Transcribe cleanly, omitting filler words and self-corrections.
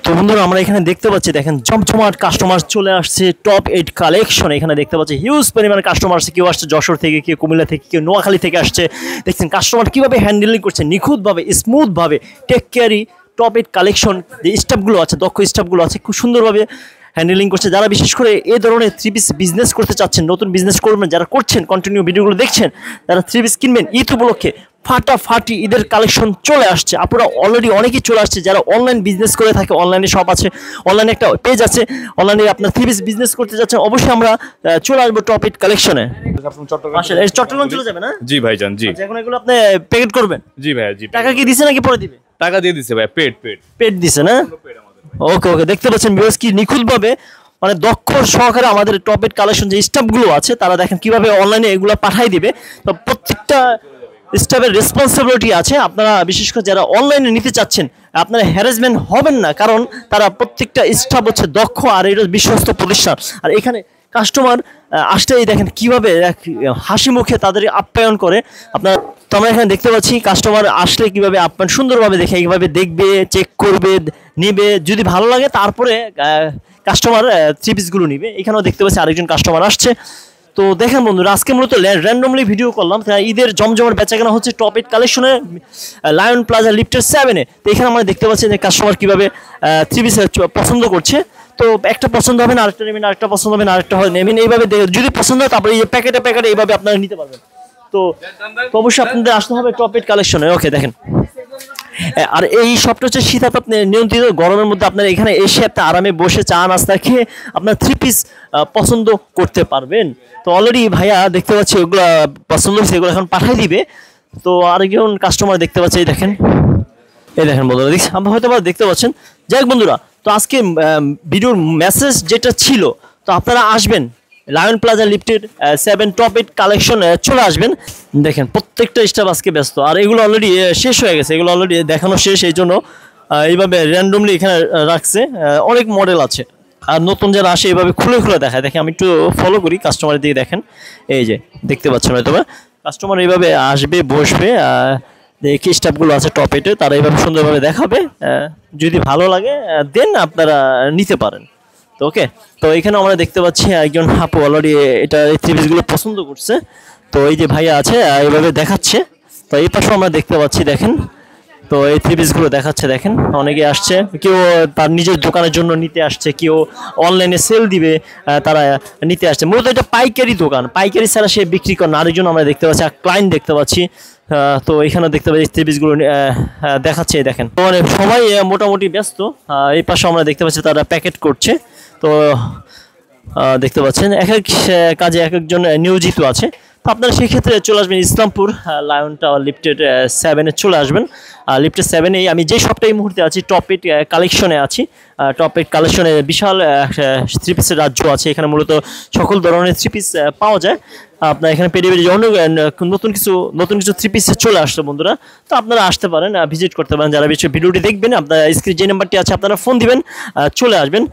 তো বন্ধুরা আমরা এখানে দেখতে পাচ্ছি দেখেন জমজমাট কাস্টমার চলে আসছে টপ 8 কালেকশন। এখানে দেখতে পাচ্ছি হিউজ পরিমাণে কাস্টমার আসছে, কেউ আসছে যশোর থেকে, কেউ কুমিল্লা থেকে, কেউ নোয়াখালী থেকে আসছে। দেখছেন কাস্টমার কীভাবে হ্যান্ডেলিং করছে নিখুঁতভাবে, স্মুথভাবে। টেক কেয়ারি টপ 8 কালেকশন যে স্টাফগুলো আছে, দক্ষ স্টাফগুলো আছে, খুব সুন্দরভাবে হ্যান্ডেলিং করছে। যারা বিশেষ করে এই ধরনের থ্রি পিস বিজনেস করতে চাচ্ছেন, নতুন বিজনেস করবেন, যারা করছেন, কন্টিনিউ ভিডিওগুলো দেখছেন, যারা থ্রি পিস কিনবেন ঈদ উপলক্ষে ফাটাফাটি ঈদের কালেকশন চলে আসছে। আপনারা অলরেডি অনেকেই চলে আসছে যারা অনলাইন বিজনেস করে থাকে, অনলাইনে শপ আছে, অনলাইনে একটা পেজ আছে, অনলাইনে আপনার থ্রি পিস বিজনেস করতে যাচ্ছেন, অবশ্যই আমরা চলে আসবো টপ 8 কালেকশনে। চট্টগ্রাম চলে যাবে না? জি ভাইজান, জি। এখন এগুলো আপনি প্যাকেট করবেন? জি ভাইয়া, জি। টাকা কি দিছে নাকি পরে দিবে? টাকা দিয়ে দিছে ভাই, পেড দিছে না? ওকে ওকে, দেখতে পাচ্ছেন ভিউয়ার্স কি নিখুঁতভাবে মানে দক্ষ সহকারে আমাদের টপ 8 কালেকশন যে স্টাফগুলো আছে তারা দেখেন কিভাবে অনলাইনে এগুলো পাঠাই দিবে। তো প্রত্যেকটা স্টাফের রেসপন্সিবিলিটি আছে। আপনারা বিশেষ করে যারা অনলাইনে নিতে চাচ্ছেন আপনারা হ্যারাসমেন্ট হবেন না, কারণ তারা প্রত্যেকটা স্টাফ হচ্ছে দক্ষ আর এটা বিশ্বস্ত প্রতিষ্ঠান। আর এখানে কাস্টমার আসতেই দেখেন কিভাবে হাসি মুখে তাদের আপ্যায়ন করে। আপনারা তো আমরা এখানে দেখতে পাচ্ছি কাস্টমার আসলে কিভাবে আপ্যায়ন সুন্দরভাবে দেখে, এইভাবে দেখবে, চেক করবে, নিবে, যদি ভালো লাগে তারপরে কাস্টমার থ্রি পিসগুলো নিবে। এখানেও দেখতে পাচ্ছি আরেকজন কাস্টমার আসছে। তো দেখেন বন্ধুরা আজকে মূলত র্যান্ডমলি ভিডিও করলাম। ঈদের জমজমার বেচাকেনা হচ্ছে টপ 8 কালেকশনে লায়ন প্লাজা লিফটের 7-এ। তো এখানে আমরা দেখতে পাচ্ছি যে কাস্টমার কীভাবে থ্রি পিস পছন্দ করছে। তো একটা পছন্দ হবে না আরেকটা নেবেন, আরেকটা পছন্দ হবে না আরেকটা নেবেন, এইভাবে যদি পছন্দ হয় তারপরে এই প্যাকেটে প্যাকেটে এইভাবে আপনারা নিতে পারবেন। তো অবশ্যই আপনাদের আসতে হবে টপ 8 কালেকশনে। ওকে দেখেন, আর এই শপটা হচ্ছে শীতাত আপনি নিয়ন্ত্রিত গরমের মধ্যে আপনার এখানে এসে আপনি আরামে বসে চা নাস্তা খেয়ে আপনার থ্রি পিস পছন্দ করতে পারবেন। তো অলরেডি ভাইয়া দেখতে পাচ্ছি ওগুলো পছন্দ হয়েছে, এগুলো এখন পাঠাই দিবে। তো আরেকজন কাস্টমার দেখতে পাচ্ছি, এই দেখেন বন্ধুরা, দেখছি আমরা হয়তো দেখতে পাচ্ছেন। যাই হোক বন্ধুরা, তো আজকে ভিডিওর মেসেজ যেটা ছিল, তো আপনারা আসবেন লায়ন প্লাজা লিফটের 7 টপ 8 কালেকশন চলে আসবেন। দেখেন প্রত্যেকটা স্টাফ আজকে ব্যস্ত, আর এগুলো অলরেডি শেষ হয়ে গেছে, এগুলো অলরেডি দেখানো শেষ, এই জন্য এইভাবে র্যান্ডমলি এখানে রাখছে। অনেক মডেল আছে, আর নতুন যারা আসে এইভাবে খুলে খুলে দেখায়। দেখেন আমি একটু ফলো করি কাস্টমারের দিকে, দেখেন এই যে দেখতে পাচ্ছেন হয়তো কাস্টমার এইভাবে আসবে, বসবে, দেখি স্টাফগুলো আছে টপ 8-এ, তারা এইভাবে সুন্দরভাবে দেখাবে। যদি ভালো লাগে দেন আপনারা নিতে পারেন। তো ওকে, তো এখানে আমরা দেখতে পাচ্ছি একজন আপু অলরেডি এটা এই থ্রি পিসগুলো পছন্দ করছে। তো এই যে ভাইয়া আছে এইভাবে দেখাচ্ছে। তো এই পাশেও আমরা দেখতে পাচ্ছি, দেখেন তো এই থ্রি পিসগুলো দেখাচ্ছে। দেখেন অনেকে আসছে, কেউ তার নিজের দোকানের জন্য নিতে আসছে, কেউ অনলাইনে সেল দিবে তারা নিতে আসছে। মূলত এটা পাইকারি দোকান, পাইকারি ছাড়া সে বিক্রি করে না। আরেকজন আমরা দেখতে পাচ্ছি, ক্লায়েন্ট দেখতে পাচ্ছি। তো এখানে দেখতে পাচ্ছি থ্রি পিসগুলো দেখাচ্ছে। দেখেন মানে সবাই মোটামুটি ব্যস্ত। এই পাশে আমরা দেখতে পাচ্ছি তারা প্যাকেট করছে। তো দেখতে পাচ্ছেন এক এক কাজে এক একজন নিয়োজিত আছে। তো আপনারা সেই ক্ষেত্রে চলে আসবেন ইসলামপুর লায়ন টাওয়ার লিফটেড 7-এ চলে আসবেন। লিফটেড 7-এ আমি যে সবটা এই মুহূর্তে আছি টপ 8 কালেকশনে আছি। টপ 8 কালেকশনে বিশাল থ্রি পিসের রাজ্য আছে। এখানে মূলত সকল ধরনের থ্রি পিস পাওয়া যায়। আপনার এখানে পেডি নতুন কিছু থ্রি পিসে চলে আসছে বন্ধুরা। তো আপনারা আসতে পারেন, ভিজিট করতে পারেন। যারা ভিডিওটি দেখবেন আপনারা স্ক্রিনে যে নাম্বারটি আছে আপনারা ফোন দিবেন, চলে আসবেন।